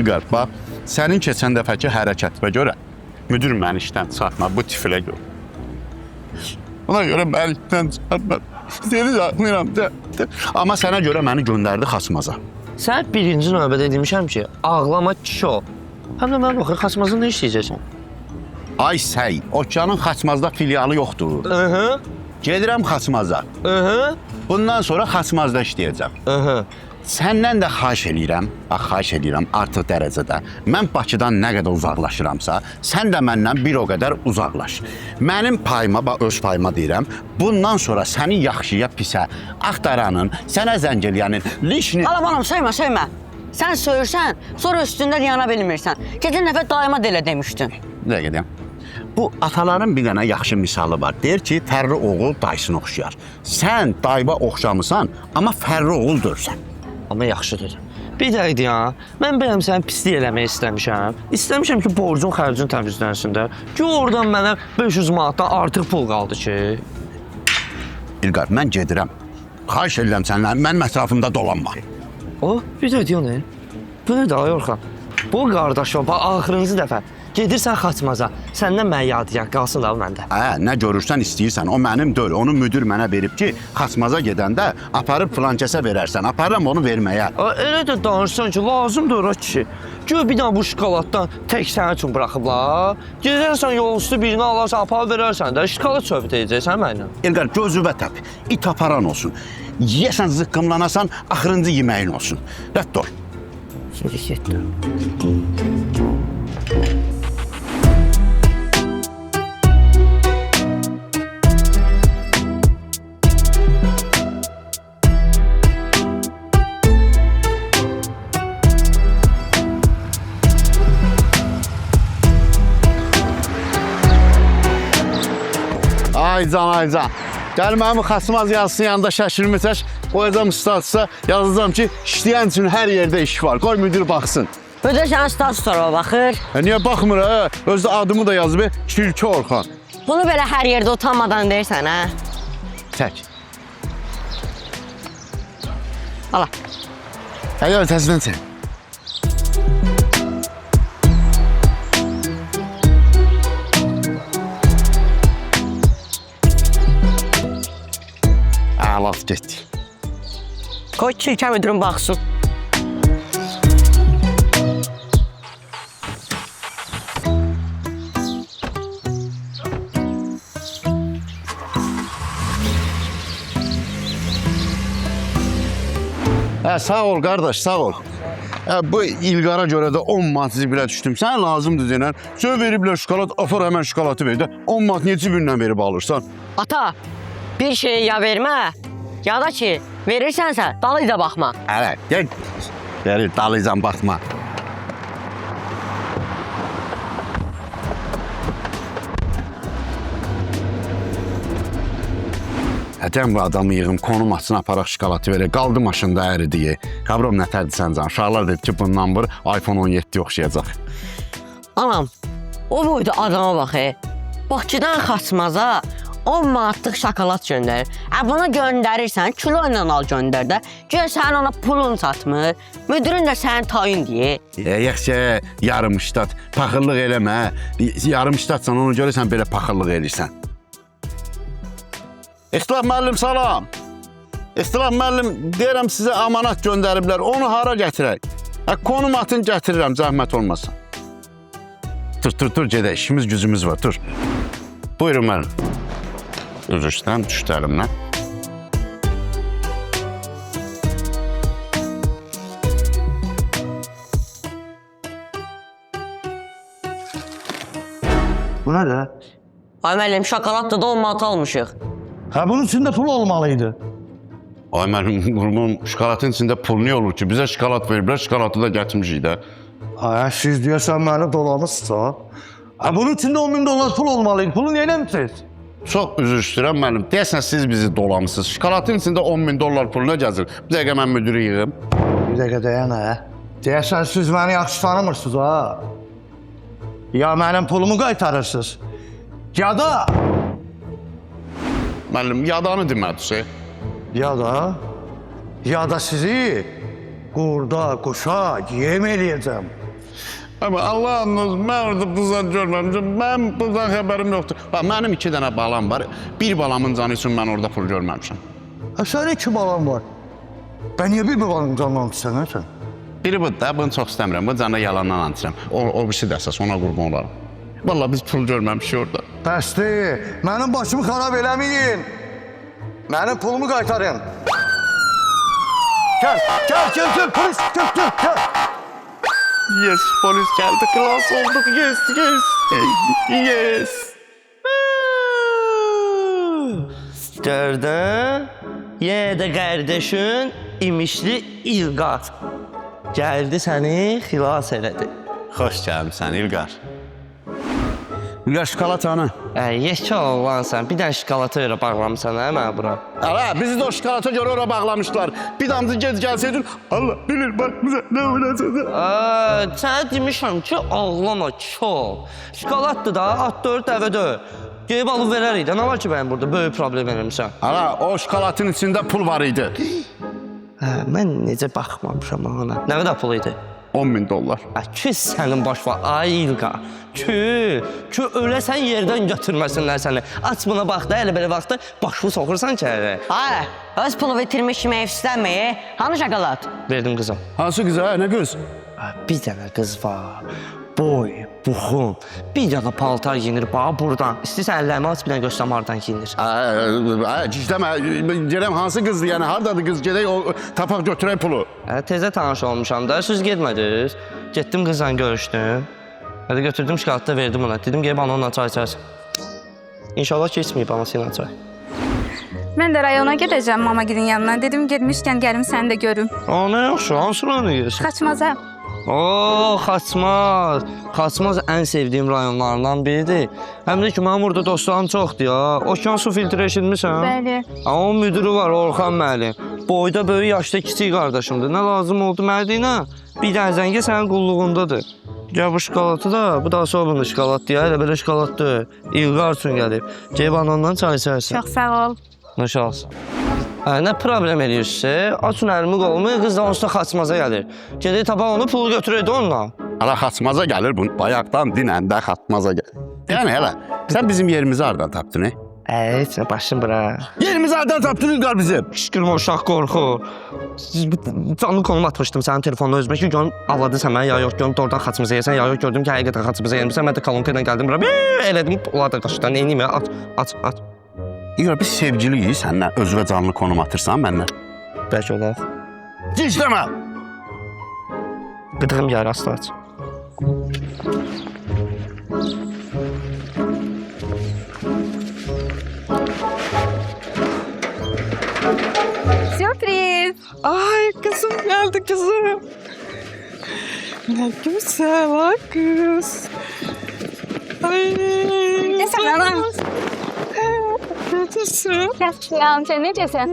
İlqar, bax, sənin keçən dəfəki hərəkətinə görə müdür məni işdən çıxartma, bu tiflə görə. Ona görə məni işdən çıxartma. Seni çağırmıram. Amma sənə görə məni göndərdi Xasmaza. Sən birinci növbədə demişəm ki, ağlama kişi ol. Həm də mənə baxır, Xasmazda nə işləyəcəksən? Ay səy, Okeanın Xasmazda filialı yoxdur. Gedirəm Xasmaza. Bundan sonra Xasmazda işləyəcəm. Səndən də xahiş eləyirəm, xahiş eləyirəm artıq dərəcədə. Mən Bakıdan nə qədər uzaqlaşıramsa, sən də məndən bir o qədər uzaqlaş. Mənim payıma, öz payıma deyirəm, bundan sonra səni yaxşıya pisə, axtaranın, sənə zəng eləyənin, lişini... Alabanım, söymə. Sən söyürsən, sonra üstündə yana bilmirsən. Keçən dəfə daima da elə demişdin. Nə gedəyəm? Bu ataların bir dənə yaxşı misalı var. Deyir ki, Fərri oğul dayısını oxşayar. Sən dayıba oxşamısan, amma Fərri oğul dörsən. Amma yaxşıdır. Bir dəqiqə ya, mən bələm səni pislik eləmək istəmişəm. İstəmişəm ki, borcun, xərcin təmizlənsin də. Ki, oradan mənə 500 manatdan artıq pul qaldı ki. İlqar, mən gedirəm. Xahiş edirəm səndən, mənim ətrafımda dolanma. Bir dəqiqə ya, ne? Bu nədir, ay Orxan? Bu qardaşım, axırıncı dəfə. Gedirsən Xasmaza, səndən mənə yadigar qalsın da məndə. Nə görürsən istəyirsən, o mənim deyil. Onu müdür mənə verib ki, Xasmaza gedəndə aparıb filan kəsə verərsən. Aparıram onu verməyə. Elə də danışsan ki, lazımdır o kişi. Gör bir dənə bu şokoladdan tək sənin üçün bıraxıblar. Gedərsən yol üstü birini alarsan, aparıb verərsən də, şokolad söhbət edəcəksən mənlə. İlqar, gözüvə təp, it aparan olsun. Yiyəsən, zıqqımlanasan, axırıncı yeməyin olsun. Rədd ol. Şimdi getdim. Aycan. Gəl mənim Xasmaz yazısının yanında şəkilimi çək, qoyacam statusa, yazacam ki, işləyən üçün hər yerdə iş var. Qoy müdür baxsın. Müdür sənin statuslara baxır. Niyə baxmır, hə? Özdə adımı da yazıb, Çirki Orxan. Bunu belə hər yerdə utanmadan deyirsən, hə? Çək. Ala. Hələ təzdən çək. Laf getdi. Qoy Çirkə müdürün baxsın. Sağ ol qardaş, sağ ol. Bu İlqara görə də 10 manat zibilə düşdüm. Sənə lazımdır deyən. Söz veriblər şokolad, afar həmən şokolatı ver də 10 manat niyə cibindən verib alırsan? Ata, bir şeyi ya vermə, ya da ki, verirsənsə dalıyca baxma. Hələ, gəl, dalıycan baxma. Hətən bu adamı yığım, konum açsın, aparaq şokolatı verək. Qaldı maşında əridiyi. Qabrom nətərdir sən can? Uşaqlar dedi ki, bundan bir iPhone 17 oxşayacaq. Anam, o boyda adama bax, Bakıdan Xasmaza 10 manatlıq şokolad göndərir. Bunu göndərirsən, kilo ilə al göndər də. Gör sənin ona pulun çatmır. Müdürün də sənin tayın deyir. Yaxşı, yarımştat, paxıllıq eləmə. Yarımştatsan, onu görürsən, belə paxıllıq eləyirsən. İxtilaf müəllim, salam. İxtilaf müəllim, deyirəm sizə amanat göndəriblər. Onu hara gətirək? Konum atın gətirirəm, zəhmət olmasın. Dur, gedək. İşimiz, gücümüz var, dur. Buyurun müəllim. Üzr istəyirəm, düşdü əlimdən. Bu nədir? Ay müəllim, şokoladda da 10 manat almışıq. Bunun içində pul olmalıydı. Ay müəllim, bunun şokolatın içində pul niyə olur ki? Bizə şokolad veriblər, şokolatı da gətirmişik də. Siz deyəsən məni dolanırsınız. Bunun içində 10.000 dollar pul olmalıydı. Pulu niyə eləmişsiniz? Çox üzr istəyirəm müəllim. Deyəsən siz bizi dolamısınız. Şokolatın içində 10.000 dollar puluna gəzir. Bir dəqiqə mən müdürü yığım. Bir dəqiqə deyən, deyəsən siz məni yaxşı tanımırsınız, ha? Ya mənim pulumu qaytarırsınız, ya da... Müəllim, yadanı demədiniz. Ya da sizi qurda, quşa yem eləyəcəm. Amma Allah'ınız, mən orada buzdan görməmişəm. Mənim buzdan xəbərim yoxdur. Bax, mənim 2 dənə balam var. Bir balamın canı üçün mən orada pul görməmişəm. Sənin 2 balan var. Ben niye bir balanın canını istəmirsən? Biri budur da, bunu çox istəmirəm. Bu canı yalandan antıram. O birisi də əsas, ona qurban olaram. Vallahi biz pul görməmişik orada. Bəsdir, mənim başımı xarab eləməyin. Mənim pulumu qaytarın. Gel, polis, gel. Yes, polis geldi. Klas olduk. Yes. Gördün? Yedə qardaşın imişli İlqar. Gəldi səni xilas elədi. Xoş gəlmisən İlqar. İlqar şokolatanı. Yekə oğlansan, bir dənə şokolata görə bağlamısan hə mənə bura. Ala, bizi də o şokolata görə ora bağlamışlar. Bir damcı gec gəlsəydin, Allah bilir bak bizə nə olacaq. Sənə demişəm ki, ağlama çox. Şokolatdır da, at 4 dəvə 4. Geyib alıb verərik də, nə var ki mənim burada böyük problem vermişsən? Ala, o şokolatın içində pul var idi. Mən necə baxmamışam ona. Nə qədər pul idi? $10.000. Ki sənin baş var, ay İlqa. Ki öləsən yerdən götürməsinlər səni. Aç buna bax da, elə belə vaxtda başını soxursan ki hələ. Ay, öz pulu bitirmiş kimi efsənməyi. Hanı şokolad? Verdim qıza. Hansı qız ha, nə qız? Bir dənə qız var. Boy, buxun, bir dənə paltar giyinir bax buradan. İstəyirsən əllərimi aç, bir dənə göstərəm hardan giyinir. Cişləmə, gələm hansı qızdır, yəni hardadır qız, gedək o tapaq götürək pulu. Tezə tanış olmuşam da, siz getmədiniz. Getdim qızla görüşdüm. Hədə götürdüm şokolatı da verdim ona. Dedim gəlib onunla çay içərsən. İnşallah keçməyib anasıyla çay. Mən də rayona gedəcəm Mamagilin yanına. Dedim getmişkən gəlim səni də görüm. Nə yaxşı, hansı rayona gedirsən? Xaçmaza. Xaçmaz. Xaçmaz ən sevdiyim rayonlarından biridir. Həm də ki, mənim orada dostlarım çoxdur ya. Okean su filtre eşitmirsən? Bəli. Onun müdürü var, Orxan müəllim. Boyda böyük, yaşda kiçik qardaşımdır. Nə lazım oldu müəllimə? Bir dənə zəngə sənin qulluğundadır. Gəl bu şokolatı da, bu da sobunlu şokolatdır ya, elə belə şokolatdır. İlqar üçün gəlib. Gəlib ondan çay içərsən. Çox sağ ol. Nuş olsun. Nə problem edirsə, açın əlimi qolumu, qız da onsuz da Xaçmaza gəlir. Gedək tapaq onu, pulu götürək də onunla. Ala Xaçmaza gəlir, bunu bayaqdan dinəndə Xaçmaza gəlir. Yəni hələ, sən bizim yerimizi hardan tapdın, Heç nə, başım bura. Yerimizi hardan tapdın İlqar bizim? Şükür o uşaq qorxur. Canlı konum atmışdım sənin telefonuna özümə ki, görüm avladısan mənə, ya yox, görüm doğrudan Xaçmaza yersən, ya yox, gördüm ki, həqiqətən Xaçmaza yermişsən, mən də kolonka ilə gəldim bura, elədim, onlar da qaşıdan, neyniyim ya, at. İlqar, biz sevgiliyik, səninlə özünə canlı konum atırsan məndən. Bəlkə olar. Cişləmə! Qıdığım yer asla aç. Sürpriz. Ay kızım geldi kızım. Ne güzel bak kız. Ay. Ne sen anam? Neredesin? Yaxşıyam, sən necəsən?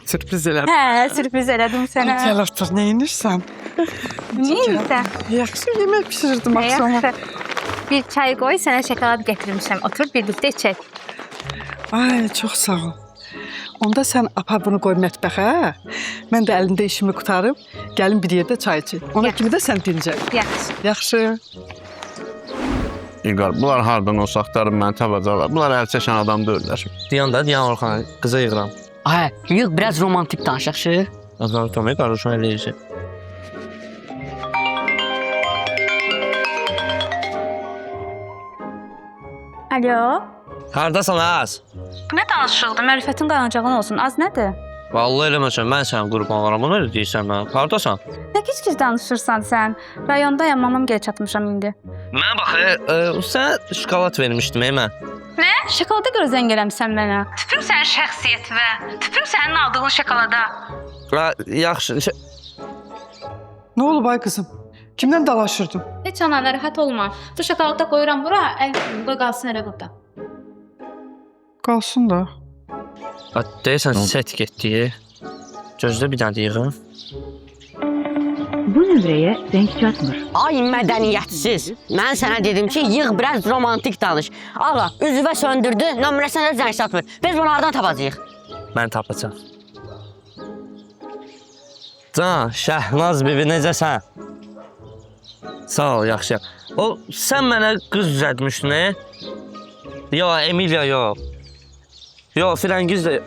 Sürpriz elədim. Hə, sürpriz elədim sənə. Gel otur ne inirsən? Neysə? Yaxşı yemek pişirdim akşama. Yaxşı. Bir çay qoy, sənə şokolad gətirmişəm. Otur, birlikdə içək. Ay çok sağ ol. Onda sen apar bunu koy mətbəxə. Mən də əlində işimi qutarıb, gəlin bir yerdə çay içək. Ona kimi də sən dincəl. Yaxşı. Yaxşı. İlqar, bunlar hardan olsa axtarıb məni tapacaqlar. Bunlar əl çəkən adam deyirlər. Diyan Orxan, qıza yığıram. Ay, yox, biraz romantik danışaq. Azan Tomay qarışma eləyəcək. Alo. Hardasan az? Nə danışıqdır? Mərifətin qanacağın olsun. Az nədir? Vallahi eləməsən, mən sənin qurban olaram, onu elə deyirsən mən. Hardasan? Nə kiç-kiç danışırsan sən? Rayondayam, mamam gəl çatmışam indi. Mən bax, sən şokolad vermişdim mən. Nə? Şokolada görə zəng eləmisən mənə. Tüpüm sənin şəxsiyyətinə. Tüpüm sənin aldığın şokolada. Yaxşı. Ne olub ay kızım? Kimdən dalaşırdın? Heç ana, narahat olma. Bu şokolada qoyuram bura, qoy qalsın elə burada. Qalsın da. Deyirsən set getdi. Gözlə bir dənə deyirəm. Bu nömrəyə zəng çatmır. Ay, mədəniyyətsiz. Mən sənə dedim ki, yığ, biraz romantik danış. Allah, üzvə söndürdü, nömrəsinə zəng çatmır. Biz bunu hardan tapacağıq? Mən tapacam. Can, Şəhnaz bibi necəsən? Sağ ol, yaxşı. O, sən mənə qız düzəltmişdin, Yo, Emilia, yox. Yo, Firəngiz də...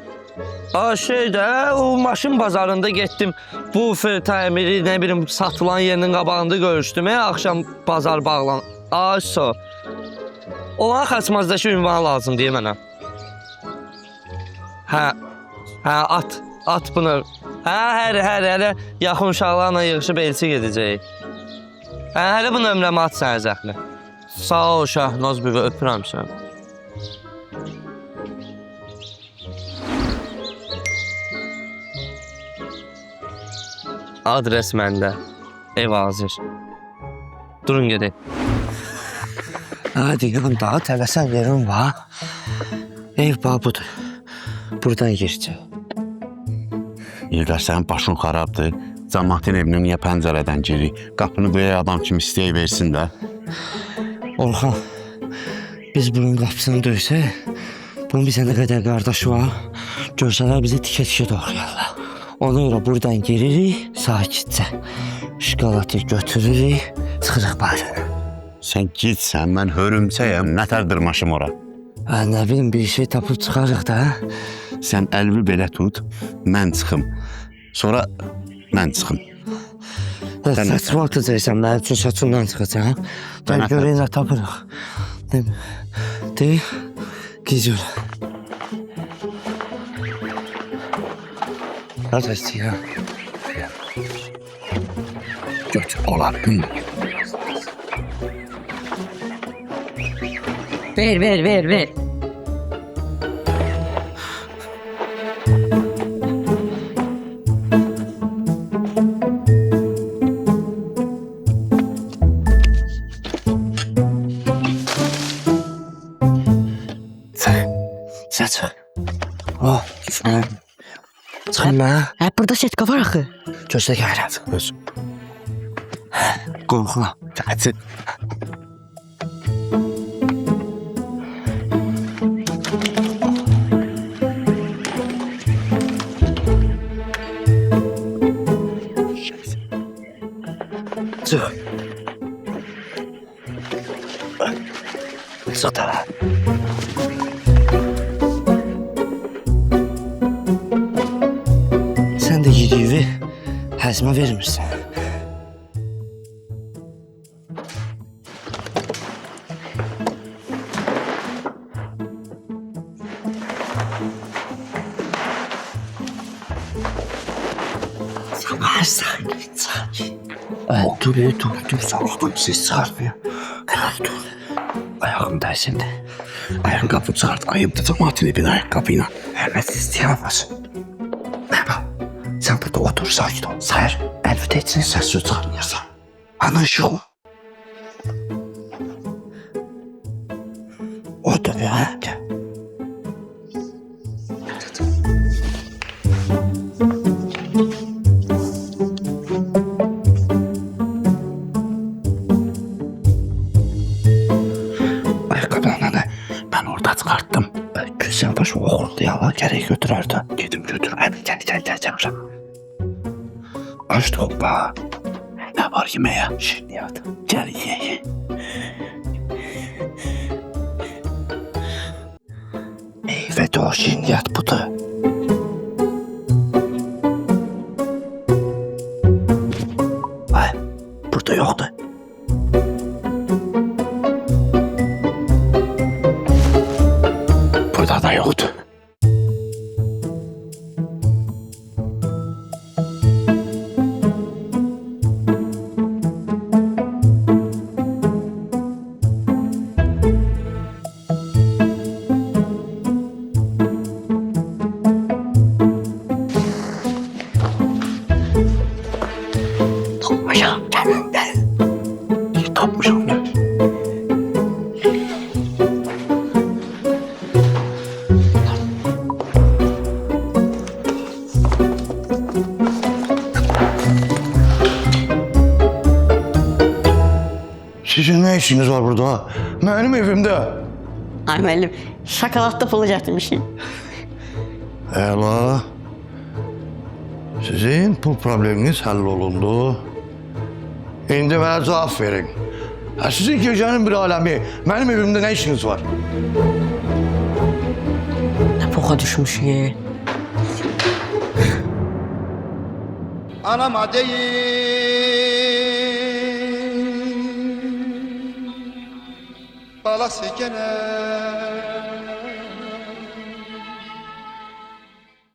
o maşın bazarında getdim. Bu təmiri, nə bilim, satılan yerinin qabağında görüşdüm, axşam bazar bağlan. So. Olan xaçmazdakı ünvan lazım deyə mənə. At bunu. Hələ yaxın uşaqlarla yığışıb elçi gedəcəyik. Hələ bu nömrəmi at sənə zəhmət. Sağ ol Şahnaz bir öpürəm sən. Adres məndə. Ev hazır. Durun gedək. Hadi yığın daha tələsən yerim var. Ev budur. Buradan girəcək. İlqar, sənin başın xarabdır. Cəmaətin evinə niyə pəncərədən girir? Qapını böyük adam kimi istəyək versin də. Orxan, biz bunun qapısını döysək, bunun bizə nə qədər qardaşı var, görsələr bizi tikə-tikə doğrayarlar. Ona görə buradan giririk, sakitcə. Şokolatı götürürük, çıxırıq bari. Sən gitsən, mən hörümçəyəm, nətər dırmaşım ora? Nə bilim, bir şey tapıb çıxarıq da. Sən əlimi belə tut, mən çıxım. Sonra mən çıxım. Saçma atacaqsan, mənim üçün saçımdan çıxacaq. Ben göreyim nə tapırıq. Deyil, gidiyor. Hadi istəyirəm. Götür, olabilir. Ver. Sən çıx. Çıxın mənə. Burada setka var axı. Gözlə gəlirəm. Öz. Qorxma. Gətir. Çıx. Zata. Sən də yediyi həzmə vermirsən. Sakin. Dur, sakin. Siz çıxartmıyor. Dur. Ayağım dəysin. Ayakkabı çıxart, ayıbdır cəmaətin evin ayakkabıyla. Hərmət istəyəməz. Baba, sən burada otur, sakin ol. Sayır, əlvət etsin, səs söz çıxarmıyorsan. Ana işıq o. O da ya. Ayakkabılarını ben orada çıkarttım. Sen başıma oğurdu ya, gerek götürerdi. Gedim götür. Gel. Aç topla. Ne var yemeğe? Şiriniyat. Gel ye. Evet o şiriniyat budur. Ay, burada yoktu. Burada da yoktu. Tapmışım gel. Sizin ne işiniz var burada? Benim evimde. Ay müəllim, şokoladlı pulu gətirmişim. Ela. Sizin pul probleminiz həll olundu. İndi mənə cavab verin. Sizin gecənin bir aləmi, mənim evimdə nə işiniz var? Nə poxa düşmüşük. Anama değil, balası gene